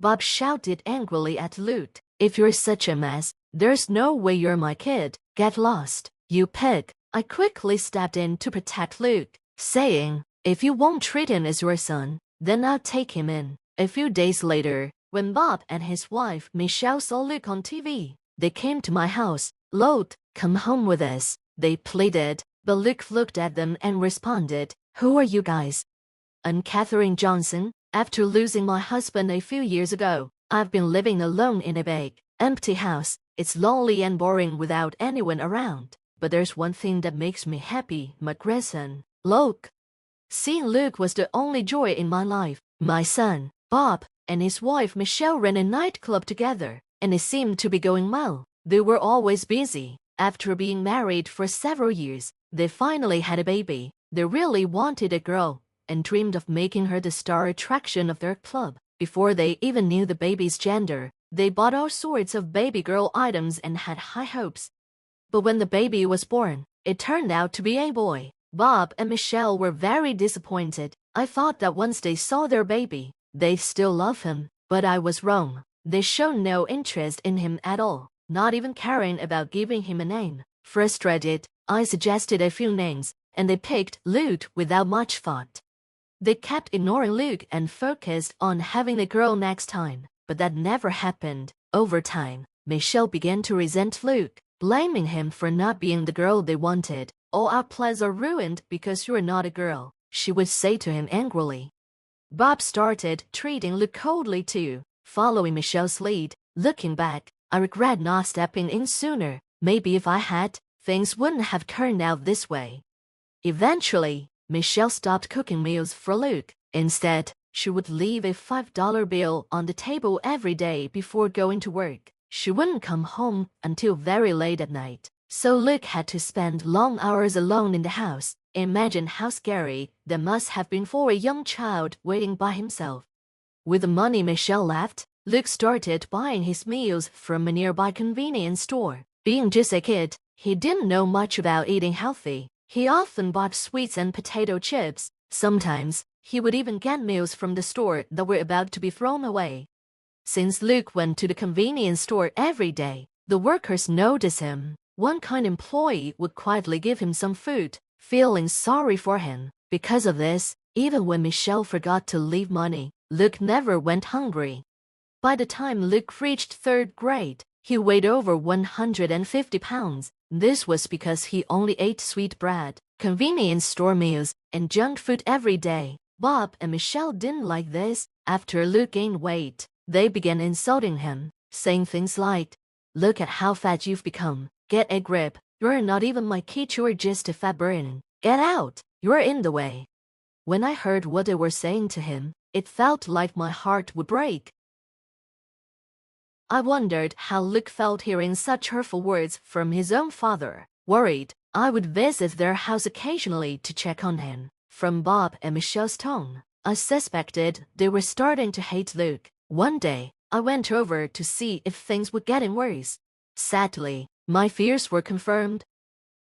Bob shouted angrily at Luke. "If you're such a mess, there's no way you're my kid. Get lost, you pig." I quickly stepped in to protect Luke, saying, "If you won't treat him as your son, then I'll take him in." A few days later, when Bob and his wife Michelle saw Luke on TV, they came to my house. "Luke, come home with us," they pleaded, but Luke looked at them and responded, "Who are you guys?" I'm Katherine Johnson. After losing my husband a few years ago, I've been living alone in a big, empty house. It's lonely and boring without anyone around. But there's one thing that makes me happy, my grandson, Luke. Seeing Luke was the only joy in my life. My son, Bob, and his wife Michelle ran a nightclub together, and it seemed to be going well. They were always busy. After being married for several years, they finally had a baby. They really wanted a girl, and dreamed of making her the star attraction of their club. Before they even knew the baby's gender, they bought all sorts of baby girl items and had high hopes. But when the baby was born, it turned out to be a boy. Bob and Michelle were very disappointed. I thought that once they saw their baby, they'd still love him, but I was wrong. They showed no interest in him at all, not even caring about giving him a name. Frustrated, I suggested a few names, and they picked Luke without much thought. They kept ignoring Luke and focused on having a girl next time, but that never happened. Over time, Michelle began to resent Luke, blaming him for not being the girl they wanted. "All our plans are ruined because you're not a girl," she would say to him angrily. Bob started treating Luke coldly too, following Michelle's lead. Looking back, I regret not stepping in sooner. Maybe if I had, things wouldn't have turned out this way. Eventually, Michelle stopped cooking meals for Luke. Instead, she would leave a $5 bill on the table every day before going to work. She wouldn't come home until very late at night, so Luke had to spend long hours alone in the house. Imagine how scary that must have been for a young child waiting by himself. With the money Michelle left, Luke started buying his meals from a nearby convenience store. Being just a kid, he didn't know much about eating healthy. He often bought sweets and potato chips. Sometimes, he would even get meals from the store that were about to be thrown away. Since Luke went to the convenience store every day, the workers noticed him. One kind employee would quietly give him some food, feeling sorry for him. Because of this, even when Michelle forgot to leave money, Luke never went hungry. By the time Luke reached third grade, he weighed over 150 pounds. This was because he only ate sweet bread, convenience store meals, and junk food every day. Bob and Michelle didn't like this. After Luke gained weight, they began insulting him, saying things like, "Look at how fat you've become. Get a grip. You're not even my kid, you're just a fat burden. Get out. You're in the way." When I heard what they were saying to him, it felt like my heart would break. I wondered how Luke felt hearing such hurtful words from his own father. Worried, I would visit their house occasionally to check on him. From Bob and Michelle's tone, I suspected they were starting to hate Luke. One day, I went over to see if things were getting worse. Sadly, my fears were confirmed.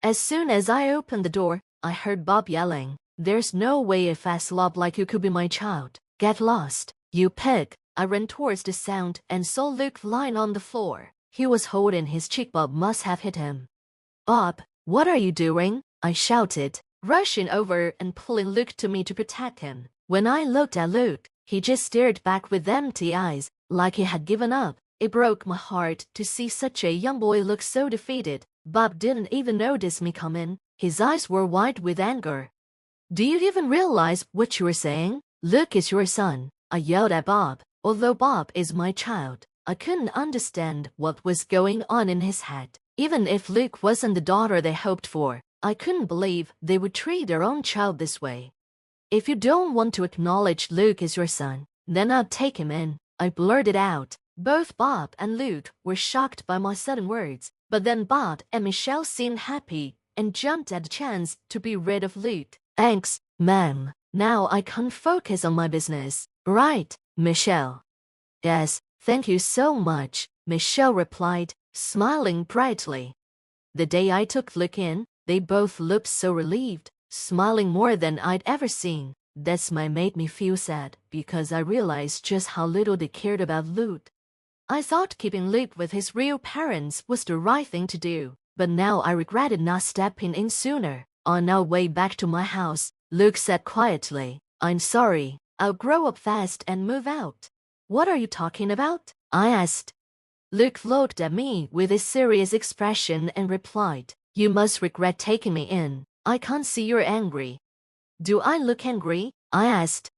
As soon as I opened the door, I heard Bob yelling, "There's no way a fat slob like you could be my child. Get lost, you pig." I ran towards the sound and saw Luke lying on the floor. He was holding his cheek. Bob must have hit him. "Bob, what are you doing?" I shouted, rushing over and pulling Luke to me to protect him. When I looked at Luke, he just stared back with empty eyes, like he had given up. It broke my heart to see such a young boy look so defeated. Bob didn't even notice me come in. His eyes were wide with anger. "Do you even realize what you were saying? Luke is your son," I yelled at Bob. Although Bob is my child, I couldn't understand what was going on in his head. Even if Luke wasn't the daughter they hoped for, I couldn't believe they would treat their own child this way. "If you don't want to acknowledge Luke as your son, then I'll take him in," I blurted out. Both Bob and Luke were shocked by my sudden words, but then Bob and Michelle seemed happy and jumped at the chance to be rid of Luke. "Thanks, ma'am. Now I can focus on my business." "Right, Michelle." "Yes, thank you so much," Michelle replied, smiling brightly. The day I took Luke in, they both looked so relieved, smiling more than I'd ever seen. That's my made me feel sad because I realized just how little they cared about Luke. I thought keeping Luke with his real parents was the right thing to do, but now I regretted not stepping in sooner. On our way back to my house, Luke said quietly, "I'm sorry, I'll grow up fast and move out." "What are you talking about?" I asked. Luke looked at me with a serious expression and replied, "You must regret taking me in. I can't see you're angry." "Do I look angry?" I asked.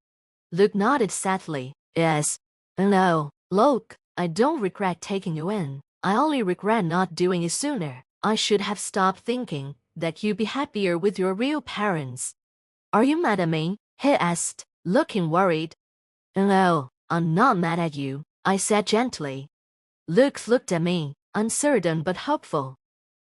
Luke nodded sadly. "Yes." "No, Luke, I don't regret taking you in. I only regret not doing it sooner. I should have stopped thinking that you'd be happier with your real parents." "Are you mad at me?" he asked, looking worried. "No, I'm not mad at you," I said gently. Luke looked at me, uncertain but hopeful.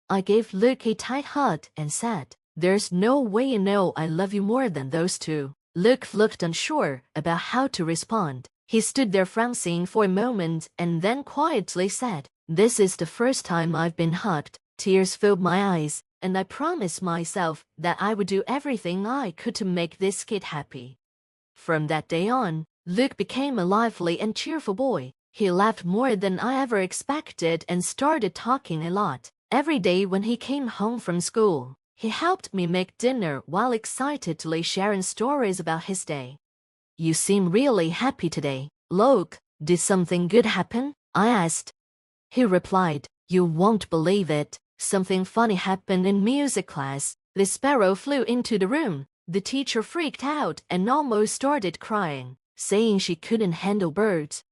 I gave Luke a tight hug and said, "There's no way you know I love you more than those two." Luke looked unsure about how to respond. He stood there frowning for a moment and then quietly said, "This is the first time I've been hugged." Tears filled my eyes, and I promised myself that I would do everything I could to make this kid happy. From that day on, Luke became a lively and cheerful boy. He laughed more than I ever expected and started talking a lot. Every day when he came home from school, he helped me make dinner while excitedly sharing stories about his day. "You seem really happy today, Luke. Did something good happen?" I asked. He replied, "You won't believe it. Something funny happened in music class." The sparrow flew into the room. The teacher freaked out and almost started crying, saying she couldn't handle birds.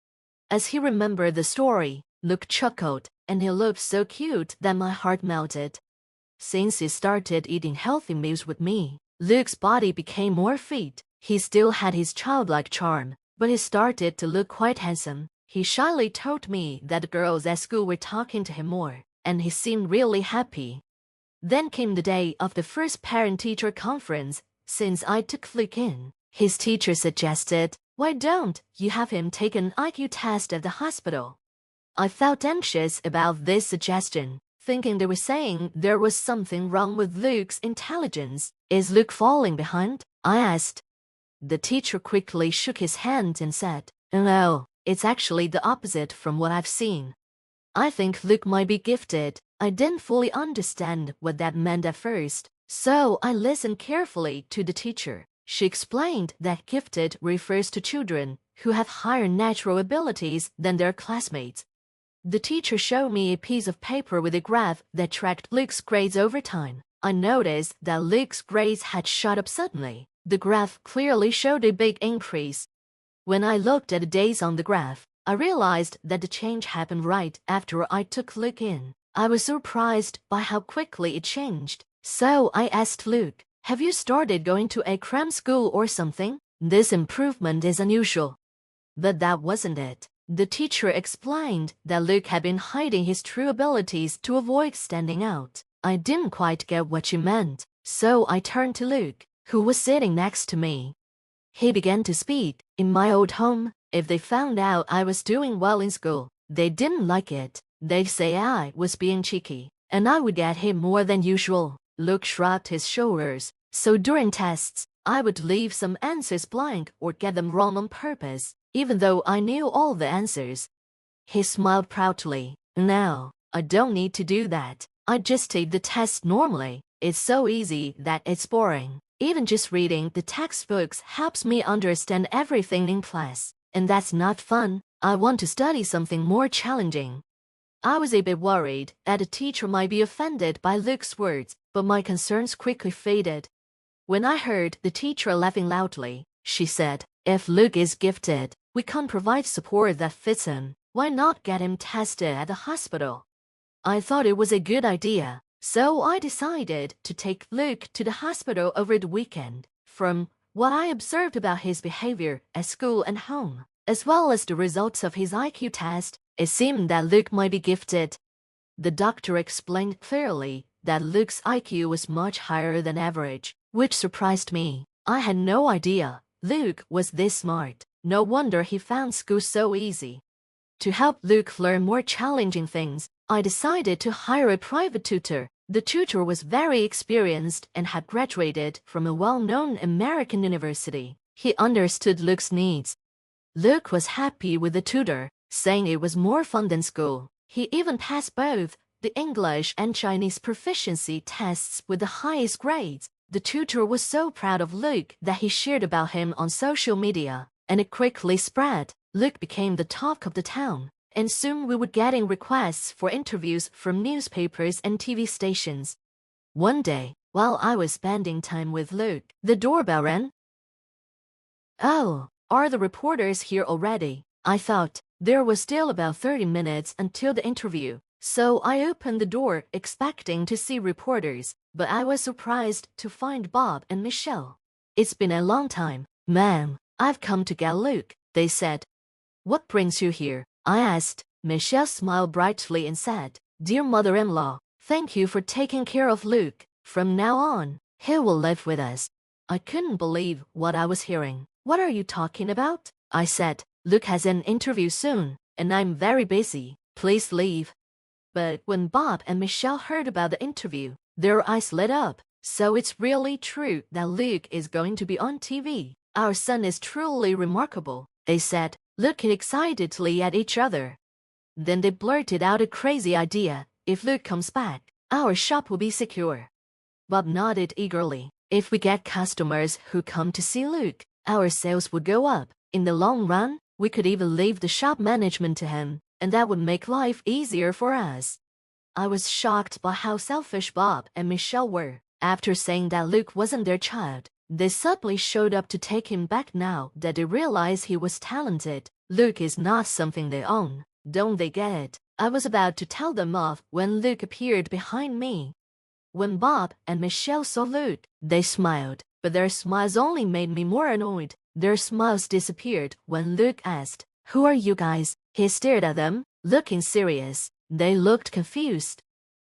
As he remembered the story, Luke chuckled, and he looked so cute that my heart melted. Since he started eating healthy meals with me, Luke's body became more fit. He still had his childlike charm, but he started to look quite handsome. He shyly told me that the girls at school were talking to him more, and he seemed really happy. Then came the day of the first parent-teacher conference. Since I took Luke in, his teacher suggested, "Why don't you have him take an IQ test at the hospital?" I felt anxious about this suggestion, thinking they were saying there was something wrong with Luke's intelligence. "Is Luke falling behind?" I asked. The teacher quickly shook his hand and said, "No, it's actually the opposite from what I've seen. I think Luke might be gifted." I didn't fully understand what that meant at first, so I listened carefully to the teacher. She explained that gifted refers to children who have higher natural abilities than their classmates. The teacher showed me a piece of paper with a graph that tracked Luke's grades over time. I noticed that Luke's grades had shot up suddenly. The graph clearly showed a big increase. When I looked at the days on the graph, I realized that the change happened right after I took Luke in. I was surprised by how quickly it changed. So I asked Luke, "Have you started going to a cram school or something? This improvement is unusual." But that wasn't it. The teacher explained that Luke had been hiding his true abilities to avoid standing out. I didn't quite get what she meant, so I turned to Luke, who was sitting next to me. He began to speak. "In my old home, if they found out I was doing well in school, they didn't like it. They'd say I was being cheeky, and I would get hit more than usual." Luke shrugged his shoulders. "So during tests, I would leave some answers blank or get them wrong on purpose, even though I knew all the answers." He smiled proudly. "Now, I don't need to do that. I just take the test normally. It's so easy that it's boring. Even just reading the textbooks helps me understand everything in class, and that's not fun. I want to study something more challenging." I was a bit worried that the teacher might be offended by Luke's words, but my concerns quickly faded. When I heard the teacher laughing loudly, she said, "If Luke is gifted, we can't provide support that fits him. Why not get him tested at the hospital?" I thought it was a good idea, so I decided to take Luke to the hospital over the weekend. From what I observed about his behavior at school and home, as well as the results of his IQ test, it seemed that Luke might be gifted. The doctor explained clearly that Luke's IQ was much higher than average, which surprised me. I had no idea Luke was this smart. No wonder he found school so easy. To help Luke learn more challenging things, I decided to hire a private tutor. The tutor was very experienced and had graduated from a well-known American university. He understood Luke's needs. Luke was happy with the tutor, saying it was more fun than school. He even passed both the English and Chinese proficiency tests with the highest grades. The tutor was so proud of Luke that he shared about him on social media, and it quickly spread. Luke became the talk of the town, and soon we were getting requests for interviews from newspapers and TV stations. One day, while I was spending time with Luke, the doorbell rang. Oh, are the reporters here already? I thought. There was still about 30 minutes until the interview, so I opened the door expecting to see reporters, but I was surprised to find Bob and Michelle. It's been a long time, ma'am. I've come to get Luke, they said. What brings you here? I asked. Michelle smiled brightly and said, Dear mother-in-law, thank you for taking care of Luke. From now on, he will live with us. I couldn't believe what I was hearing. What are you talking about? I said. Luke has an interview soon, and I'm very busy. Please leave. But when Bob and Michelle heard about the interview, their eyes lit up. So it's really true that Luke is going to be on TV. Our son is truly remarkable, they said, looking excitedly at each other. Then they blurted out a crazy idea. If Luke comes back, our shop will be secure. Bob nodded eagerly. If we get customers who come to see Luke, our sales would go up. In the long run, we could even leave the shop management to him, and that would make life easier for us. I was shocked by how selfish Bob and Michelle were. After saying that Luke wasn't their child, they suddenly showed up to take him back now that they realized he was talented. Luke is not something they own. Don't they get it? I was about to tell them off when Luke appeared behind me. When Bob and Michelle saw Luke, they smiled, but their smiles only made me more annoyed. Their smiles disappeared when Luke asked, Who are you guys? He stared at them, looking serious. They looked confused.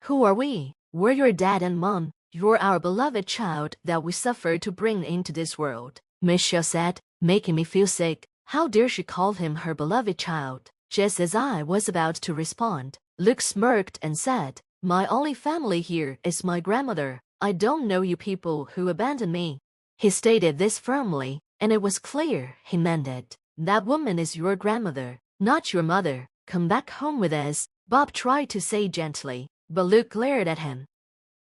Who are we? We're your dad and mom. You're our beloved child that we suffered to bring into this world, Michelle said, making me feel sick. How dare she call him her beloved child? Just as I was about to respond, Luke smirked and said, My only family here is my grandmother. I don't know you people who abandoned me. He stated this firmly, and it was clear he meant it. That woman is your grandmother, not your mother. Come back home with us, Bob tried to say gently, but Luke glared at him.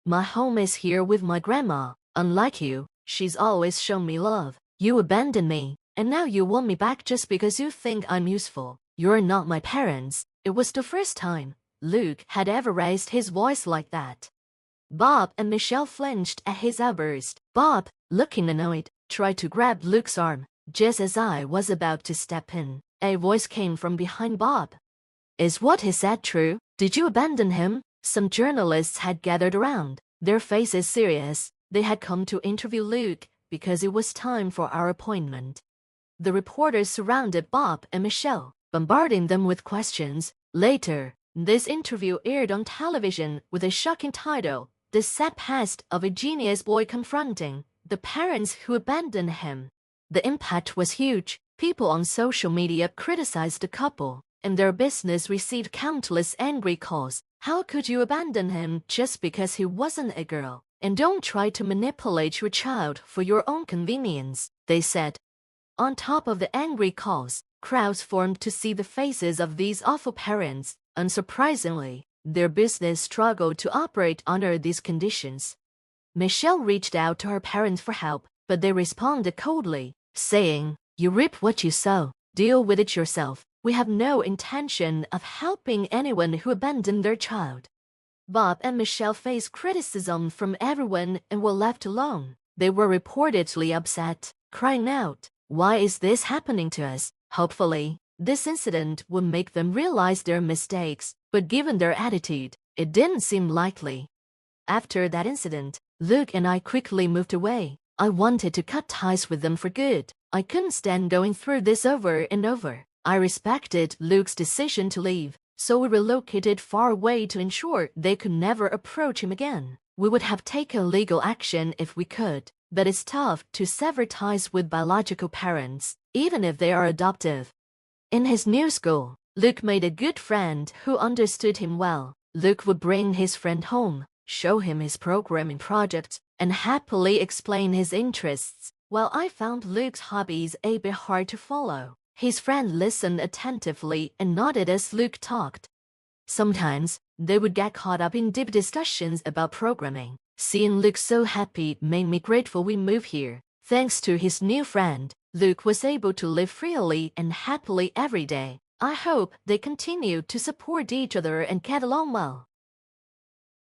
My home is here with my grandma. Unlike you, she's always shown me love. You abandoned me, and now you want me back just because you think I'm useful. You're not my parents. It was the first time Luke had ever raised his voice like that. Bob and Michelle flinched at his outburst. Bob, looking annoyed, tried to grab Luke's arm. Just as I was about to step in, a voice came from behind Bob. Is what he said true? Did you abandon him? Some journalists had gathered around, their faces serious. They had come to interview Luke because it was time for our appointment. The reporters surrounded Bob and Michelle, bombarding them with questions. Later, this interview aired on television with a shocking title, The Sad Past of a Genius Boy Confronting the Parents Who Abandoned Him. The impact was huge. People on social media criticized the couple, and their business received countless angry calls. How could you abandon him just because he wasn't a girl? And don't try to manipulate your child for your own convenience, they said. On top of the angry calls, crowds formed to see the faces of these awful parents. Unsurprisingly, their business struggled to operate under these conditions. Michelle reached out to her parents for help, but they responded coldly, saying, You reap what you sow. Deal with it yourself. We have no intention of helping anyone who abandoned their child. Bob and Michelle faced criticism from everyone and were left alone. They were reportedly upset, crying out, Why is this happening to us? Hopefully, this incident would make them realize their mistakes, but given their attitude, it didn't seem likely. After that incident, Luke and I quickly moved away. I wanted to cut ties with them for good. I couldn't stand going through this over and over. I respected Luke's decision to leave, so we relocated far away to ensure they could never approach him again. We would have taken legal action if we could, but it's tough to sever ties with biological parents, even if they are adoptive. In his new school, Luke made a good friend who understood him well. Luke would bring his friend home, show him his programming projects, and happily explain his interests. While I found Luke's hobbies a bit hard to follow, his friend listened attentively and nodded as Luke talked. Sometimes, they would get caught up in deep discussions about programming. Seeing Luke so happy made me grateful we moved here. Thanks to his new friend, Luke was able to live freely and happily every day. I hope they continue to support each other and get along well.